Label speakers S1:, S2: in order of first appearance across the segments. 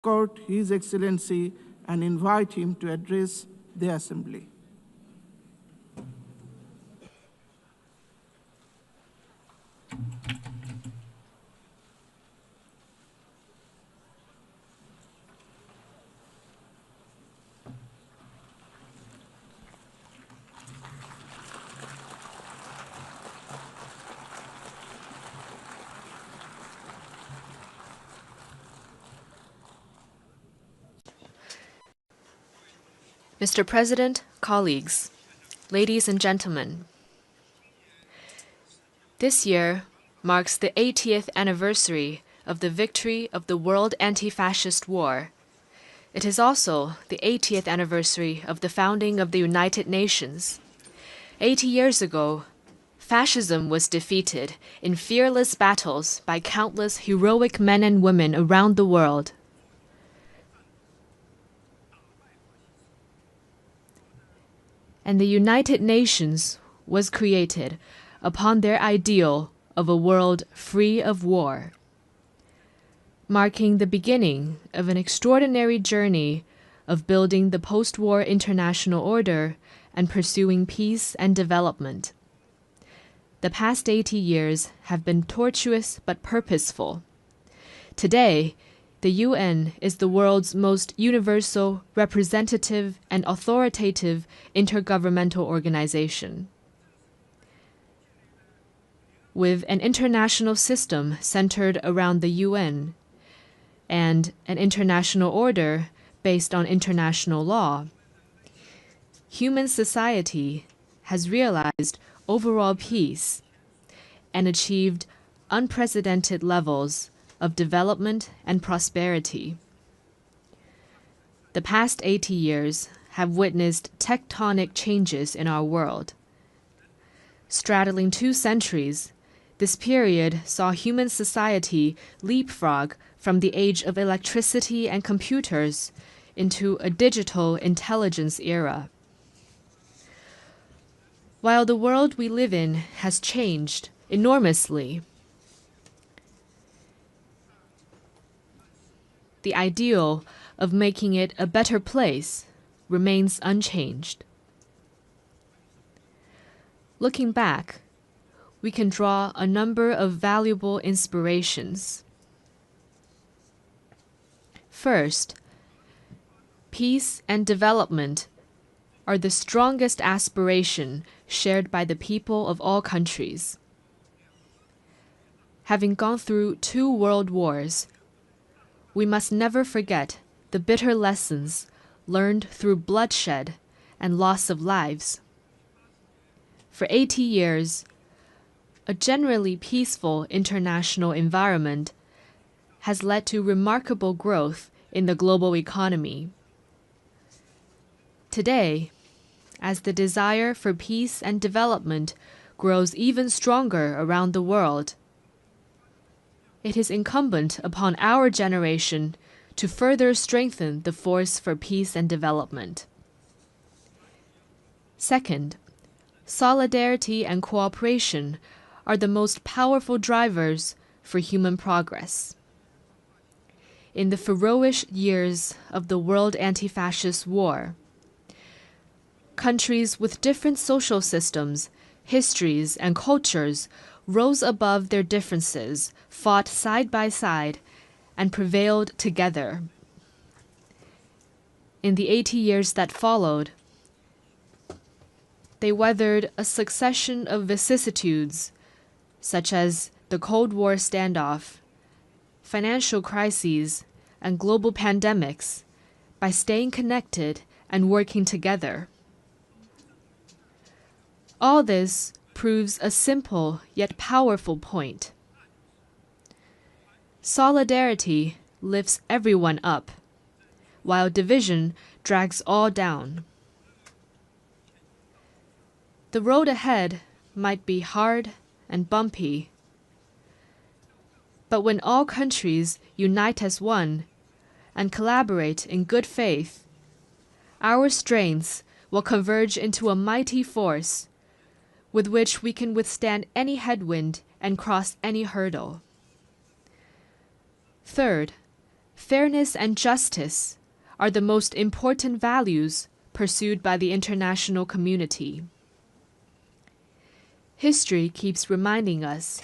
S1: court His Excellency and invite him to address the Assembly.
S2: Mr. President, colleagues, ladies and gentlemen, this year marks the 80th anniversary of the victory of the World Anti-Fascist War. It is also the 80th anniversary of the founding of the United Nations. 80 years ago, fascism was defeated in fearless battles by countless heroic men and women around the world. And the United Nations was created upon their ideal of a world free of war, marking the beginning of an extraordinary journey of building the post-war international order and pursuing peace and development. The past 80 years have been tortuous but purposeful. Today, the UN is the world's most universal, representative, and authoritative intergovernmental organization. With an international system centered around the UN and an international order based on international law, human society has realized overall peace and achieved unprecedented levels of development and prosperity. The past 80 years have witnessed tectonic changes in our world. Straddling 2 centuries, this period saw human society leapfrog from the age of electricity and computers into a digital intelligence era. While the world we live in has changed enormously, the ideal of making it a better place remains unchanged. Looking back, we can draw a number of valuable inspirations. First, peace and development are the strongest aspiration shared by the people of all countries. Having gone through 2 world wars, we must never forget the bitter lessons learned through bloodshed and loss of lives. For 80 years, a generally peaceful international environment has led to remarkable growth in the global economy. Today, as the desire for peace and development grows even stronger around the world, it is incumbent upon our generation to further strengthen the force for peace and development. Second, solidarity and cooperation are the most powerful drivers for human progress. In the ferocious years of the World Anti-Fascist War, countries with different social systems, histories, and cultures rose above their differences, fought side by side, and prevailed together. In the 80 years that followed, they weathered a succession of vicissitudes, such as the Cold War standoff, financial crises, and global pandemics, by staying connected and working together. All this proves a simple yet powerful point. Solidarity lifts everyone up, while division drags all down. The road ahead might be hard and bumpy, but when all countries unite as one and collaborate in good faith, our strengths will converge into a mighty force with which we can withstand any headwind and cross any hurdle. Third, Fairness and justice are the most important values pursued by the international community. History keeps reminding us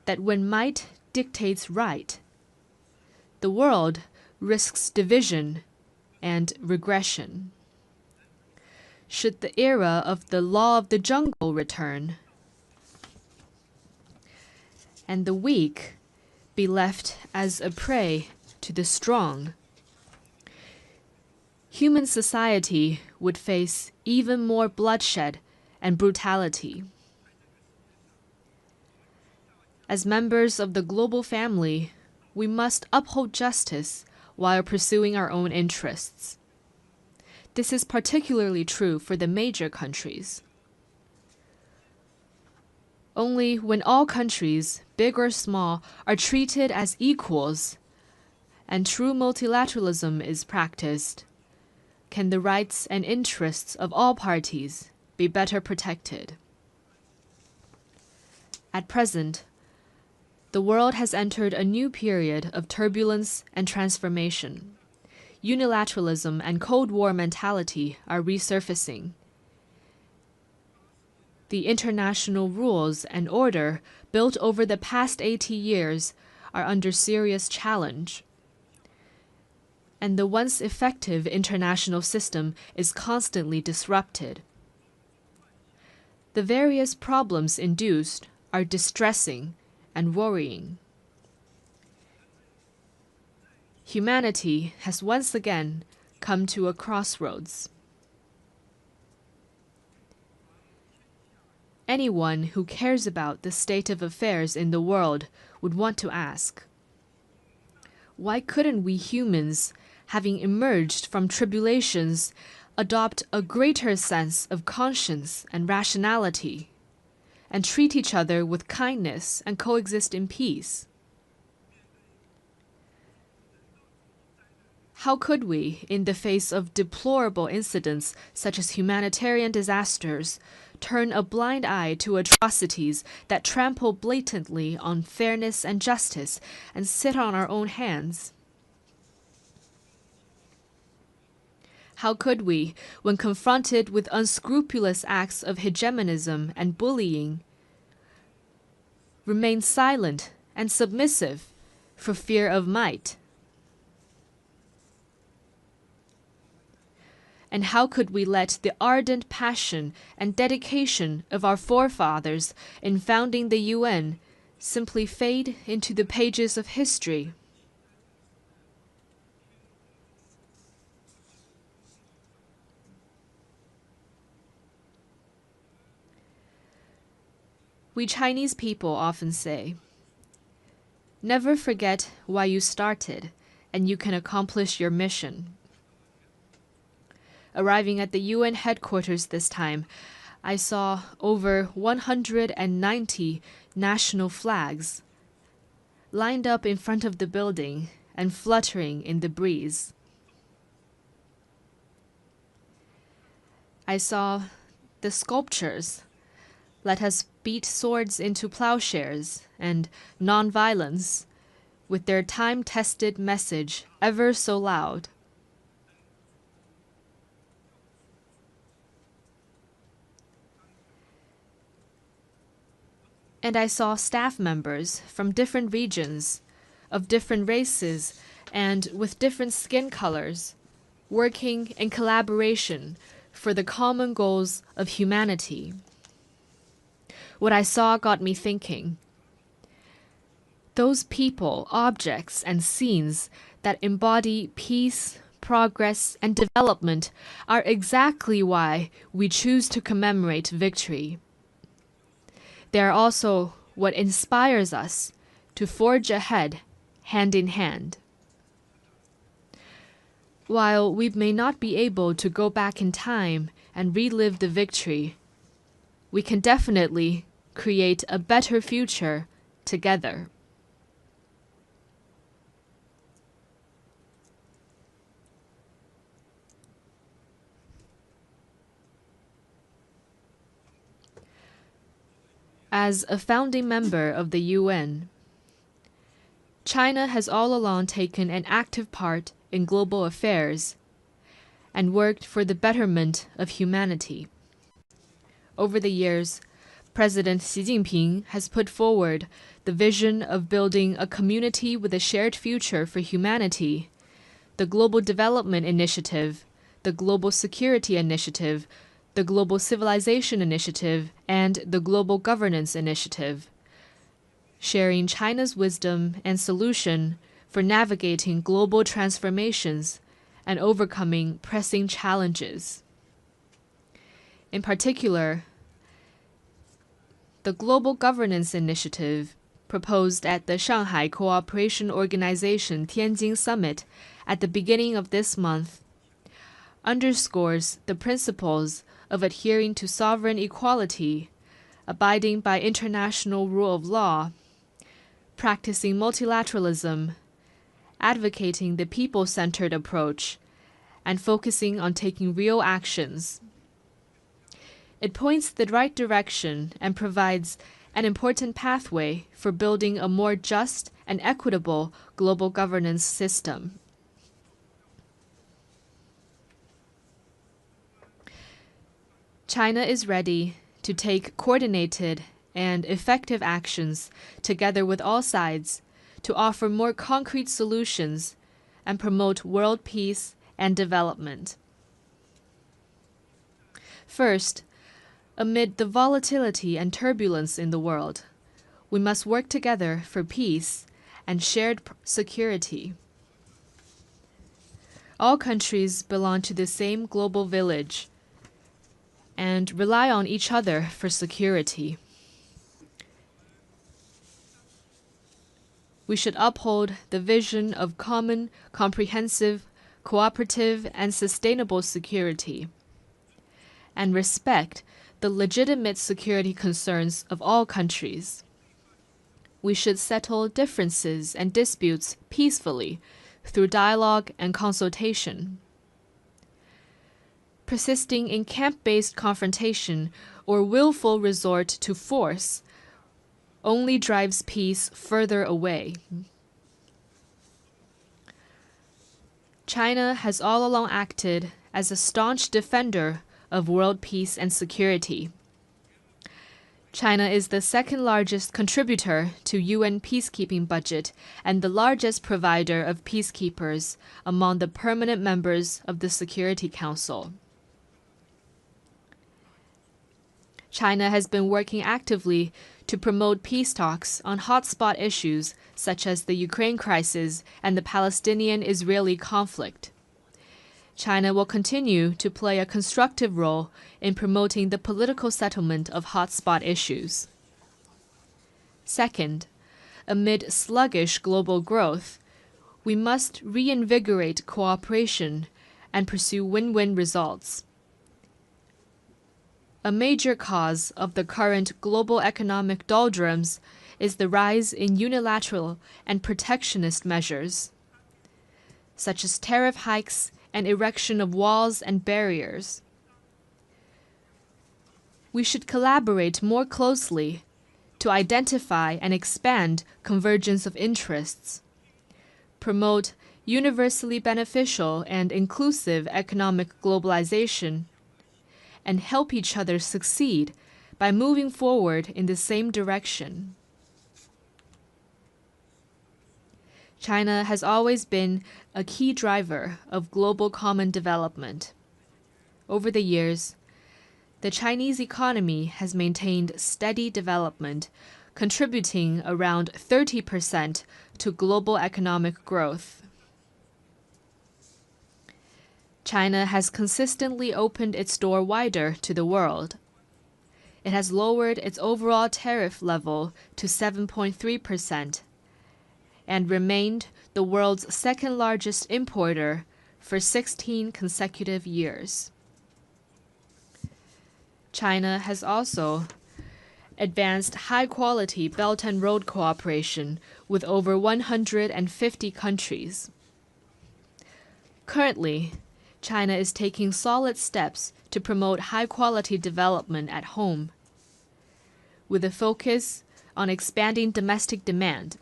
S2: that when might dictates right, the world risks division and regression. Should the era of the law of the jungle return, and the weak be left as a prey to the strong, human society would face even more bloodshed and brutality. As members of the global family, we must uphold justice while pursuing our own interests. This is particularly true for the major countries. Only when all countries, big or small, are treated as equals and true multilateralism is practiced, can the rights and interests of all parties be better protected. At present, the world has entered a new period of turbulence and transformation. Unilateralism and Cold War mentality are resurfacing. The international rules and order built over the past 80 years are under serious challenge. And the once effective international system is constantly disrupted. The various problems induced are distressing and worrying. Humanity has once again come to a crossroads. Anyone who cares about the state of affairs in the world would want to ask, why couldn't we humans, having emerged from tribulations, adopt a greater sense of conscience and rationality, and treat each other with kindness and coexist in peace? How could we, in the face of deplorable incidents such as humanitarian disasters, turn a blind eye to atrocities that trample blatantly on fairness and justice and sit on our own hands? How could we, when confronted with unscrupulous acts of hegemonism and bullying, remain silent and submissive for fear of might? And how could we let the ardent passion and dedication of our forefathers in founding the UN simply fade into the pages of history? We Chinese people often say, "Never forget why you started, and you can accomplish your mission." Arriving at the UN headquarters this time, I saw over 190 national flags lined up in front of the building and fluttering in the breeze. I saw the sculptures, "Let us beat swords into plowshares," and "Nonviolence," with their time-tested message ever so loud. And I saw staff members from different regions, of different races, and with different skin colors, working in collaboration for the common goals of humanity. What I saw got me thinking. Those people, objects, and scenes that embody peace, progress, and development are exactly why we choose to commemorate victory. They are also what inspires us to forge ahead, hand in hand. While we may not be able to go back in time and relive the victory, we can definitely create a better future together. As a founding member of the UN, China has all along taken an active part in global affairs and worked for the betterment of humanity. Over the years, President Xi Jinping has put forward the vision of building a community with a shared future for humanity, the Global Development Initiative, the Global Security Initiative, the Global Civilization Initiative, and the Global Governance Initiative, sharing China's wisdom and solution for navigating global transformations and overcoming pressing challenges. In particular, the Global Governance Initiative, proposed at the Shanghai Cooperation Organization Tianjin Summit at the beginning of this month, underscores the principles of adhering to sovereign equality, abiding by international rule of law, practicing multilateralism, advocating the people-centered approach, and focusing on taking real actions. It points the right direction and provides an important pathway for building a more just and equitable global governance system. China is ready to take coordinated and effective actions together with all sides to offer more concrete solutions and promote world peace and development. First, amid the volatility and turbulence in the world, we must work together for peace and shared security. All countries belong to the same global village and rely on each other for security. We should uphold the vision of common, comprehensive, cooperative, and sustainable security, and respect the legitimate security concerns of all countries. We should settle differences and disputes peacefully through dialogue and consultation. Persisting in camp-based confrontation or willful resort to force only drives peace further away. China has all along acted as a staunch defender of world peace and security. China is the second largest contributor to UN peacekeeping budget and the largest provider of peacekeepers among the permanent members of the Security Council. China has been working actively to promote peace talks on hotspot issues such as the Ukraine crisis and the Palestinian-Israeli conflict. China will continue to play a constructive role in promoting the political settlement of hotspot issues. Second, amid sluggish global growth, we must reinvigorate cooperation and pursue win-win results. A major cause of the current global economic doldrums is the rise in unilateral and protectionist measures, such as tariff hikes and erection of walls and barriers. We should collaborate more closely to identify and expand convergence of interests, promote universally beneficial and inclusive economic globalization, and help each other succeed by moving forward in the same direction. China has always been a key driver of global common development. Over the years, the Chinese economy has maintained steady development, contributing around 30% to global economic growth. China has consistently opened its door wider to the world. It has lowered its overall tariff level to 7.3%. and remained the world's second-largest importer for 16 consecutive years. China has also advanced high-quality Belt and Road cooperation with over 150 countries. Currently, China is taking solid steps to promote high-quality development at home, with a focus on expanding domestic demand.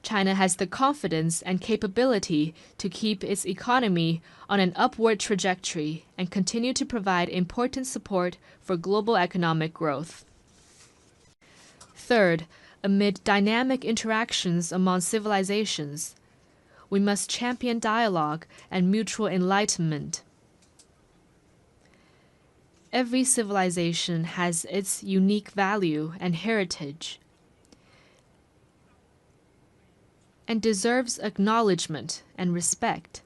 S2: China has the confidence and capability to keep its economy on an upward trajectory and continue to provide important support for global economic growth. Third, amid dynamic interactions among civilizations, we must champion dialogue and mutual enlightenment. Every civilization has its unique value and heritage, and deserves acknowledgement and respect.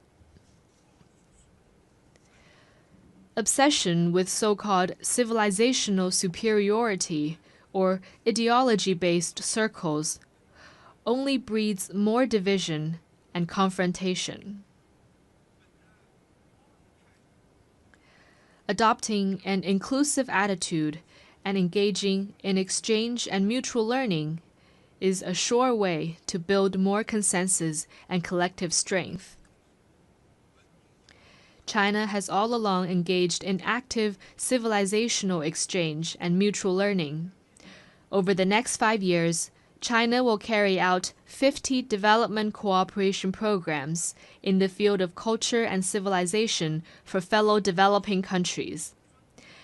S2: Obsession with so-called civilizational superiority or ideology-based circles only breeds more division and confrontation. Adopting an inclusive attitude and engaging in exchange and mutual learning is a sure way to build more consensus and collective strength. China has all along engaged in active civilizational exchange and mutual learning. Over the next 5 years, China will carry out 50 development cooperation programs in the field of culture and civilization for fellow developing countries,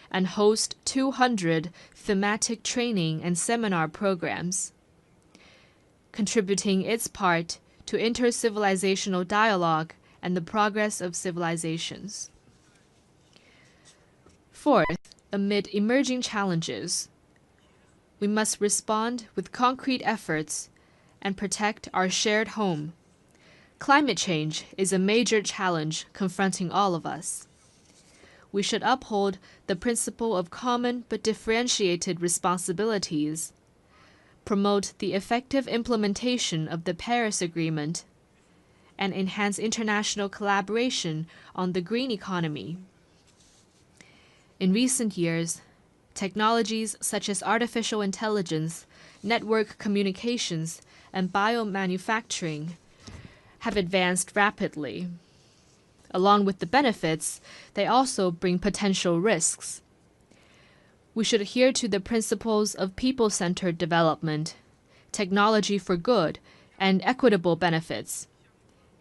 S2: and host 200 thematic training and seminar programs, contributing its part to inter-civilizational dialogue and the progress of civilizations. Fourth, amid emerging challenges, we must respond with concrete efforts and protect our shared home. Climate change is a major challenge confronting all of us. We should uphold the principle of common but differentiated responsibilities, promote the effective implementation of the Paris Agreement, and enhance international collaboration on the green economy. In recent years, technologies such as artificial intelligence, network communications, and biomanufacturing have advanced rapidly. Along with the benefits, they also bring potential risks. We should adhere to the principles of people-centered development, technology for good, and equitable benefits,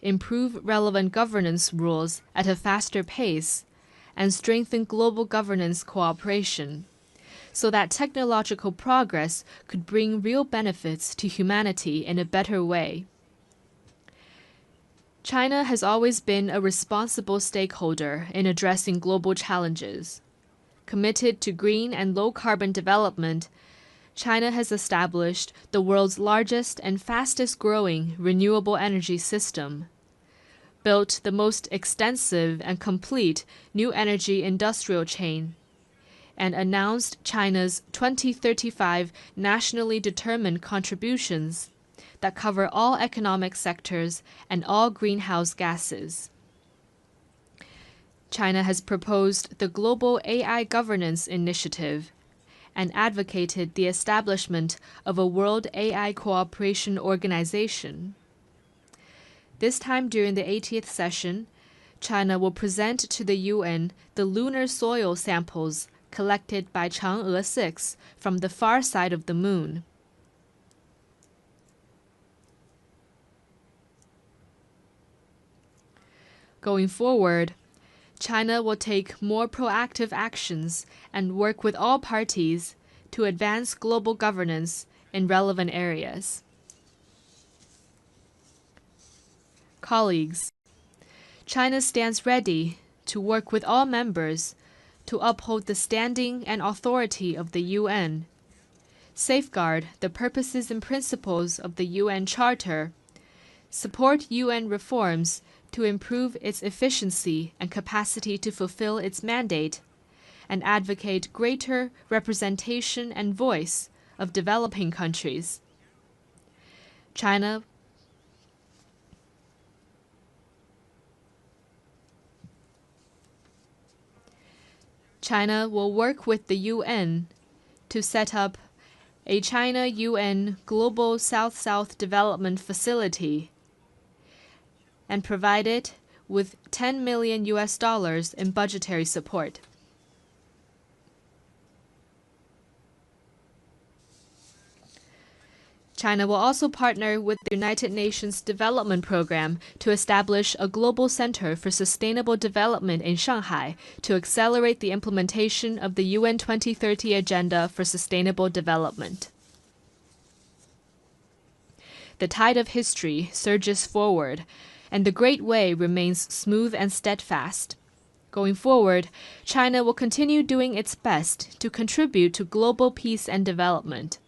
S2: improve relevant governance rules at a faster pace, and strengthen global governance cooperation, so that technological progress could bring real benefits to humanity in a better way. China has always been a responsible stakeholder in addressing global challenges. Committed to green and low-carbon development, China has established the world's largest and fastest-growing renewable energy system, built the most extensive and complete new energy industrial chain, and announced China's 2035 nationally determined contributions that cover all economic sectors and all greenhouse gases. China has proposed the Global AI Governance Initiative and advocated the establishment of a World AI Cooperation Organization. This time during the 80th session, China will present to the UN the lunar soil samples collected by Chang'e 6 from the far side of the moon. Going forward, China will take more proactive actions and work with all parties to advance global governance in relevant areas. Colleagues, China stands ready to work with all members to uphold the standing and authority of the UN, safeguard the purposes and principles of the UN Charter, support UN reforms to improve its efficiency and capacity to fulfill its mandate, and advocate greater representation and voice of developing countries. China will work with the UN to set up a China-UN Global South-South Development Facility and provide it with $10 million in budgetary support. China will also partner with the United Nations Development Program to establish a global center for sustainable development in Shanghai to accelerate the implementation of the UN 2030 Agenda for Sustainable Development. The tide of history surges forward, and the Great Way remains smooth and steadfast. Going forward, China will continue doing its best to contribute to global peace and development.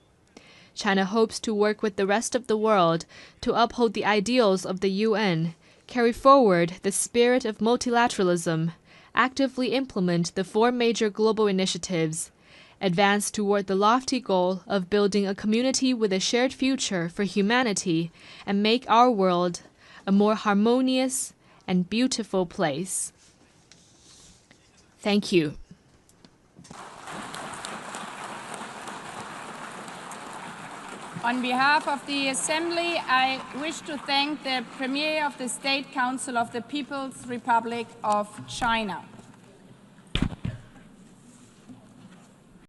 S2: China hopes to work with the rest of the world to uphold the ideals of the UN, carry forward the spirit of multilateralism, actively implement the 4 major global initiatives, advance toward the lofty goal of building a community with a shared future for humanity, and make our world a more harmonious and beautiful place. Thank you.
S3: On behalf of the Assembly, I wish to thank the Premier of the State Council of the People's Republic of China.